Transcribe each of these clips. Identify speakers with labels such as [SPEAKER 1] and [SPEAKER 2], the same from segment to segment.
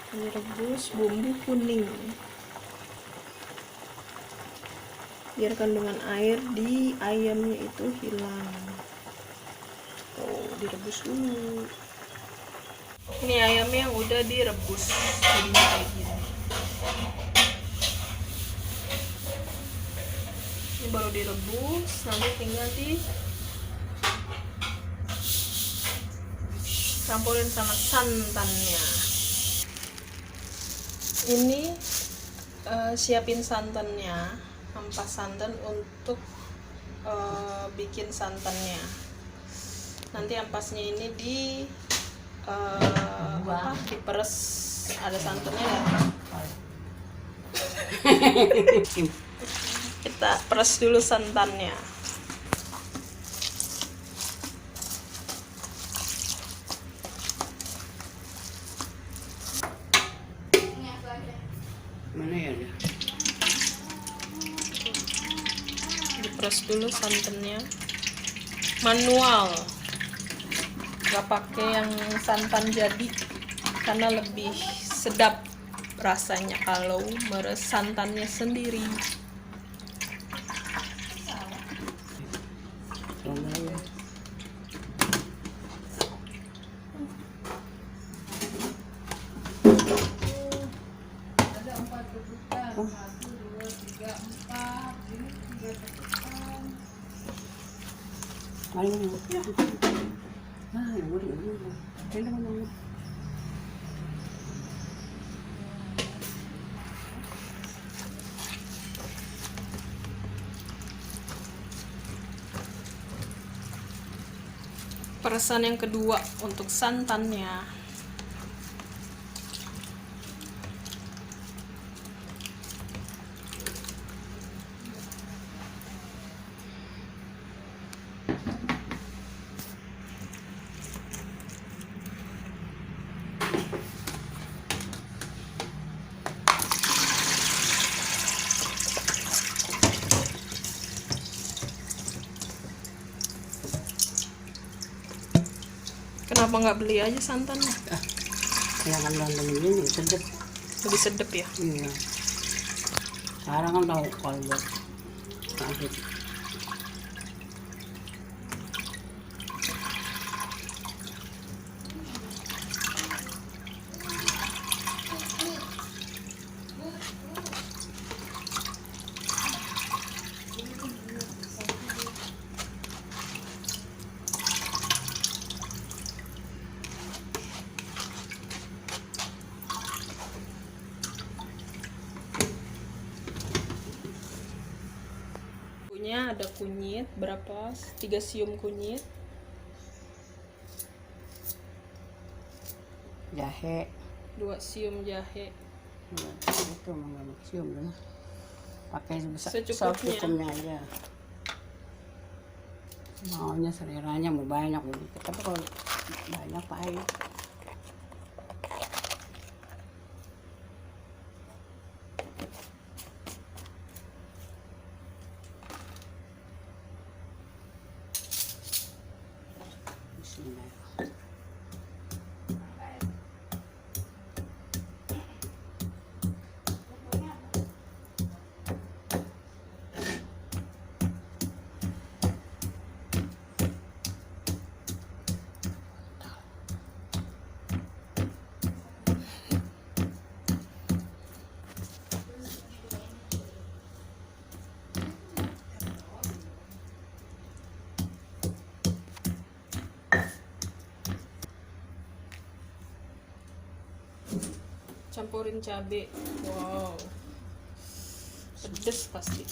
[SPEAKER 1] Direbus bumbu kuning. Biar kandungan air di ayamnya itu hilang. Tuh, direbus dulu. Ini ayamnya yang udah direbus, jadinya kayak gini. Ini baru direbus, nanti tinggal campurin sama santannya. Ini siapin santannya, ampas santan untuk bikin santannya. Nanti ampasnya ini diperes, ada santannya ya. Kita peres dulu santannya.
[SPEAKER 2] Mana ya?
[SPEAKER 1] Diperes dulu santannya, manual, gak pakai yang santan jadi, karena lebih sedap rasanya kalau meres santannya sendiri. Peresan yang kedua untuk santannya. Kenapa nggak beli aja santannya?
[SPEAKER 2] Jangan nonton ini sedap.
[SPEAKER 1] Lebih sedap ya.
[SPEAKER 2] Iya. Sekarang kan tahu kalau buat nasi.
[SPEAKER 1] Ada kunyit berapa? 3 siung kunyit,
[SPEAKER 2] Jahe
[SPEAKER 1] 2 siung jahe,
[SPEAKER 2] itu mau sium dulu. Pakai
[SPEAKER 1] secukupnya
[SPEAKER 2] aja. Maunya seleranya mau banyak begitu. Tapi kalau banyak pahit.
[SPEAKER 1] campurin cabai. Wow, pedes pasti.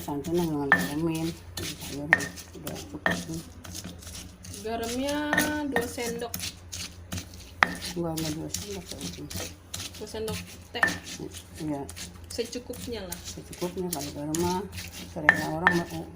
[SPEAKER 2] santan dengan garam, sayur udah cukup nih.
[SPEAKER 1] Garamnya 2 sendok.
[SPEAKER 2] Enggak ada 2 sendok ya.
[SPEAKER 1] 2 sendok teh.
[SPEAKER 2] Iya,
[SPEAKER 1] Secukupnya lah.
[SPEAKER 2] secukupnya. Kalau garam mah selera orang mau.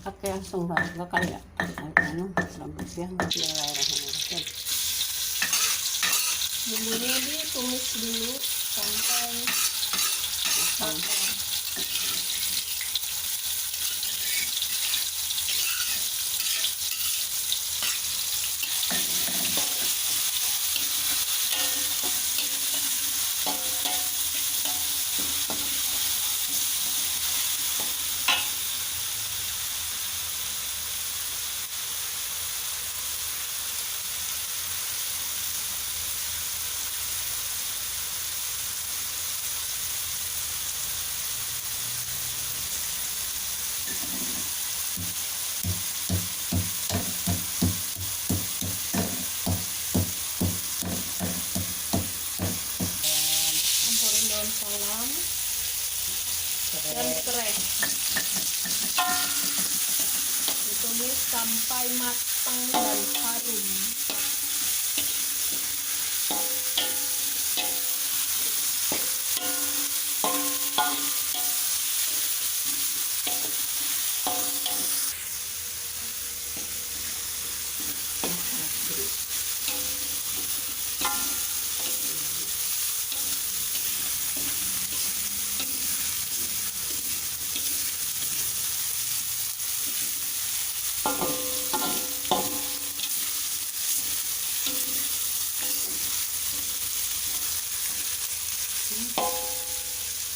[SPEAKER 2] Pakai langsung nggak kali ya, sampai siang bismillahirrahmanirrahim.
[SPEAKER 1] Bumbunya ditumis dulu sampai matang. Campurin daun salam dan serai. Ditumis sampai matang dan harum.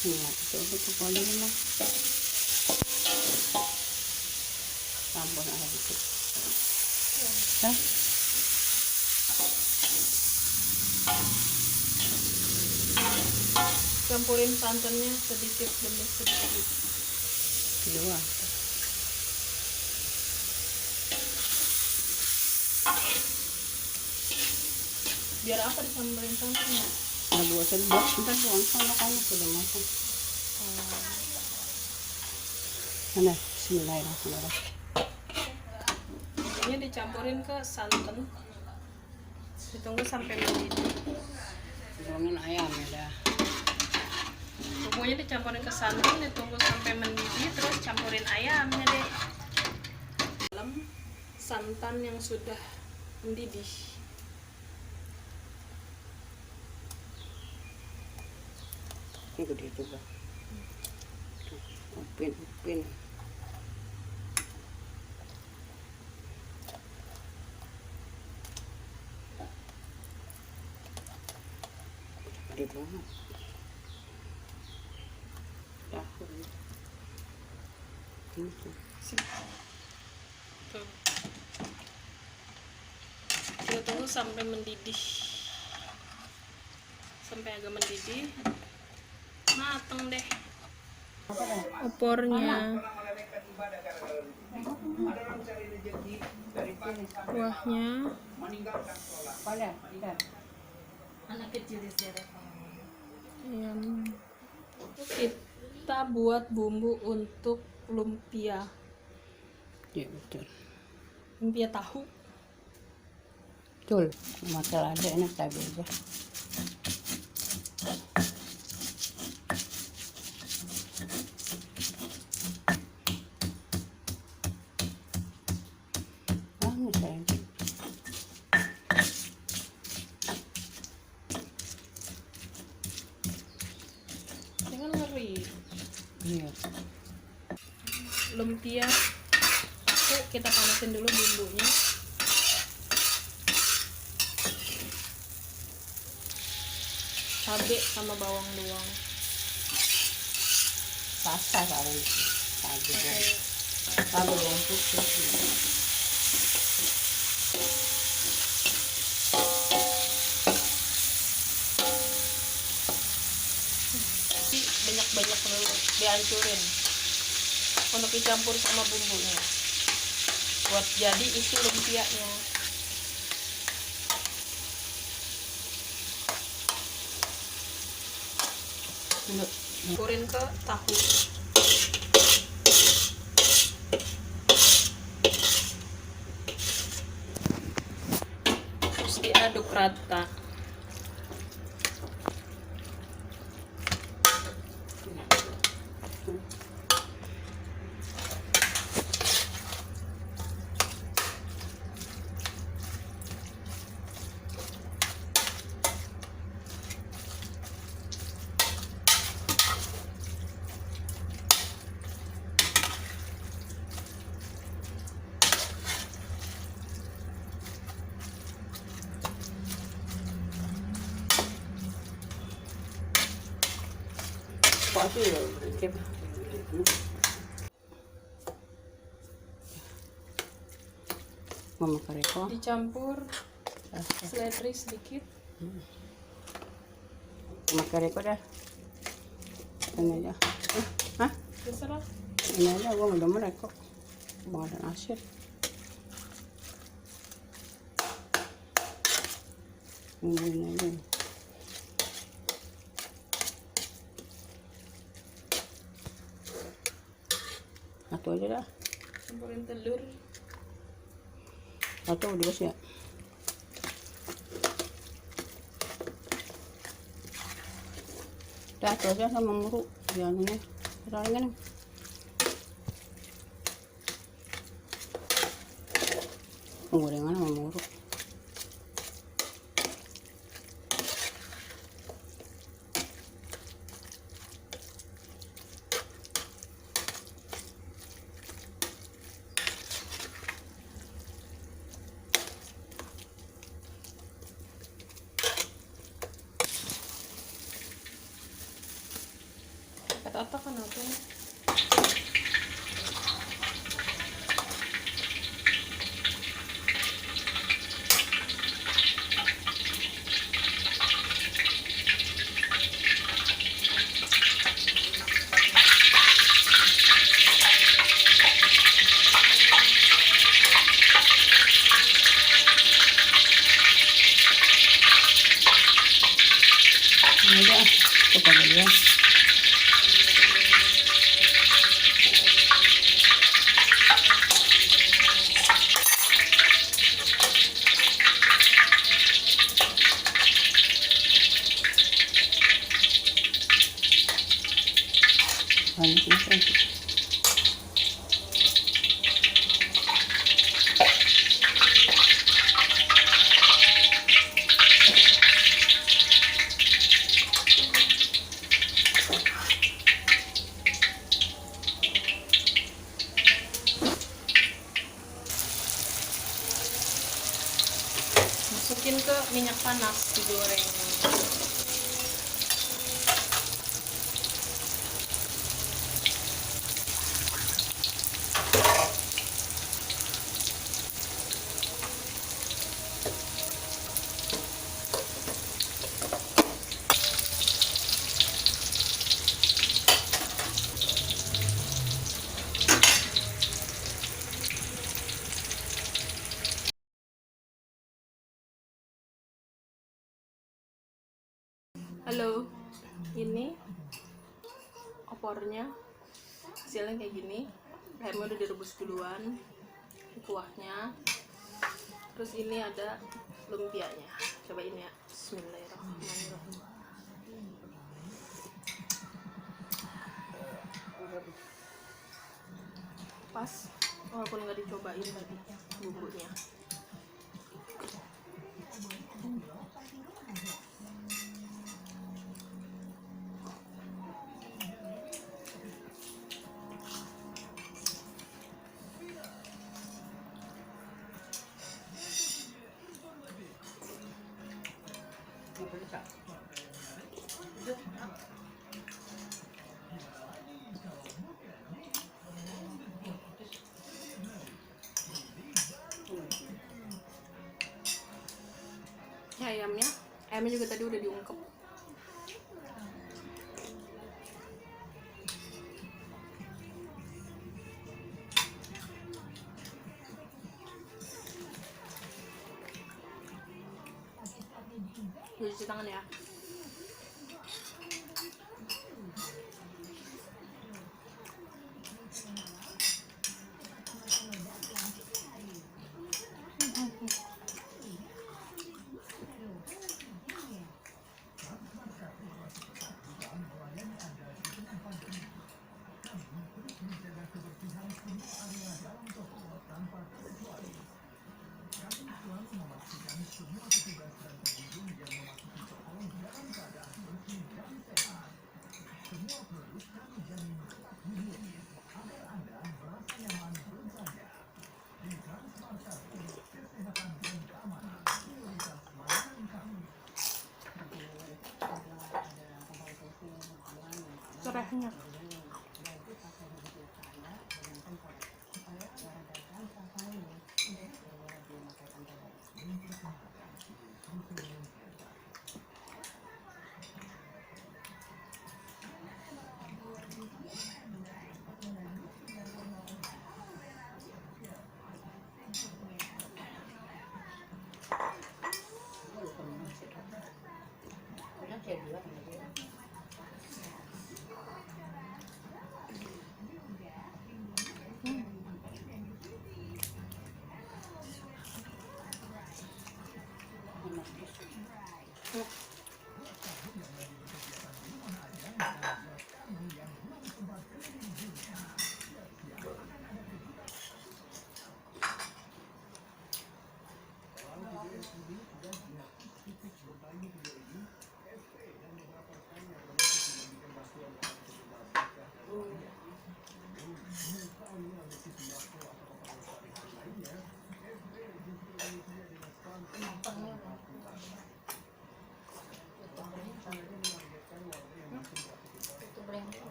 [SPEAKER 2] Iya, itu pokoknya mah campur air dikit. Hah?
[SPEAKER 1] Campurin santannya sedikit demi sedikit.
[SPEAKER 2] Dua.
[SPEAKER 1] Biar apa dicampurin santannya?
[SPEAKER 2] Nah, 2 sendok, ntar buang sana kamu sudah makan. Mana? Bismillahirrahmanirrahim.
[SPEAKER 1] Ini dicampurin ke santan. Ditunggu sampai mendidih.
[SPEAKER 2] Tuangin ayam ya dah.
[SPEAKER 1] Bumbunya dicampurin ke santan, ditunggu sampai mendidih, terus campurin ayamnya deh. Dalam santan yang sudah mendidih.
[SPEAKER 2] Ini gede juga. Upin. Gede banget. Ini tuh.
[SPEAKER 1] Tuh. Kita tunggu sampai mendidih. Sampai agak mendidih. Mateng deh. Opornya. Kuahnya.
[SPEAKER 3] Anak kecil di sini.
[SPEAKER 1] Ayam. Kita buat bumbu untuk lumpia.
[SPEAKER 2] Ya betul.
[SPEAKER 1] Lumpia tahu.
[SPEAKER 2] Betul. Masalah ada enak tapi aja.
[SPEAKER 1] campuri.
[SPEAKER 2] Iya.
[SPEAKER 1] Lumpia itu kita panasin dulu bumbunya. Cabai sama bawang doang.
[SPEAKER 2] Rasa kali. Cabai.
[SPEAKER 1] Pakai
[SPEAKER 2] Cabai yang putih.
[SPEAKER 1] banyak-banyak dulu dihancurin untuk dicampur sama bumbunya buat jadi isi lumpianya. Campurin ke tahu. Terus diaduk rata.
[SPEAKER 2] Pasti ya, berikip. Mama kareko.
[SPEAKER 1] Dicampur seledri sedikit.
[SPEAKER 2] Mama kareko dah. Ini aja. Hah?
[SPEAKER 1] Terserah.
[SPEAKER 2] Ini aja gua udah mereko. Mau ada nasi. Ini aja. Satu aja dah.
[SPEAKER 1] Campurin telur.
[SPEAKER 2] Satu udah ya. Dah, itu aja sama muru. Jangan ini. Terlalu kan. Gorengan sama muru.
[SPEAKER 1] Kata kan apa?
[SPEAKER 2] Ini aja. Kita beli.
[SPEAKER 1] Masukin ke minyak panas, digoreng. Halo, ini opornya hasilnya kayak gini. Ayamnya udah direbus duluan, kuahnya. Terus ini ada lumpianya. Cobain ya. Bismillahirrahmanirrahim. Pas, walaupun nggak dicobain tadi bumbunya.
[SPEAKER 2] Mabilis.
[SPEAKER 1] Ini ayamnya juga tadi udah diungkep. Cuci tangan ya. Serahnya.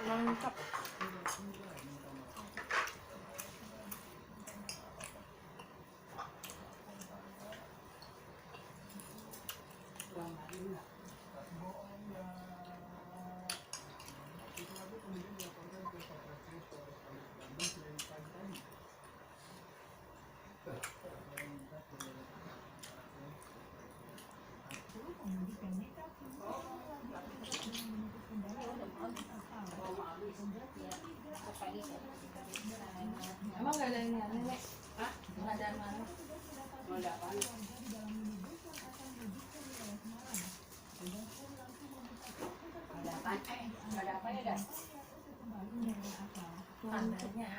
[SPEAKER 1] Mantap.
[SPEAKER 3] Emang nggak ada ini Nek? Hah? Nggak ada mana?
[SPEAKER 2] Mau ada apaan? Ada apaan? Ada apa ya, Dan?
[SPEAKER 3] Tandanya.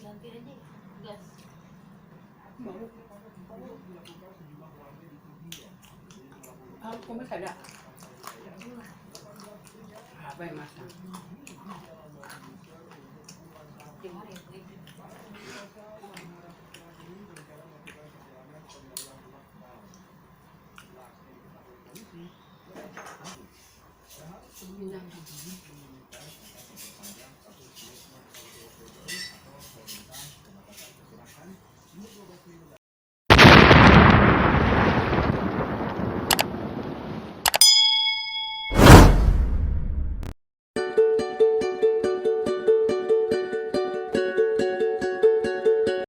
[SPEAKER 3] Ganti aja gas.
[SPEAKER 2] Kumis ada. Apa yang masak? Pindah ke sini.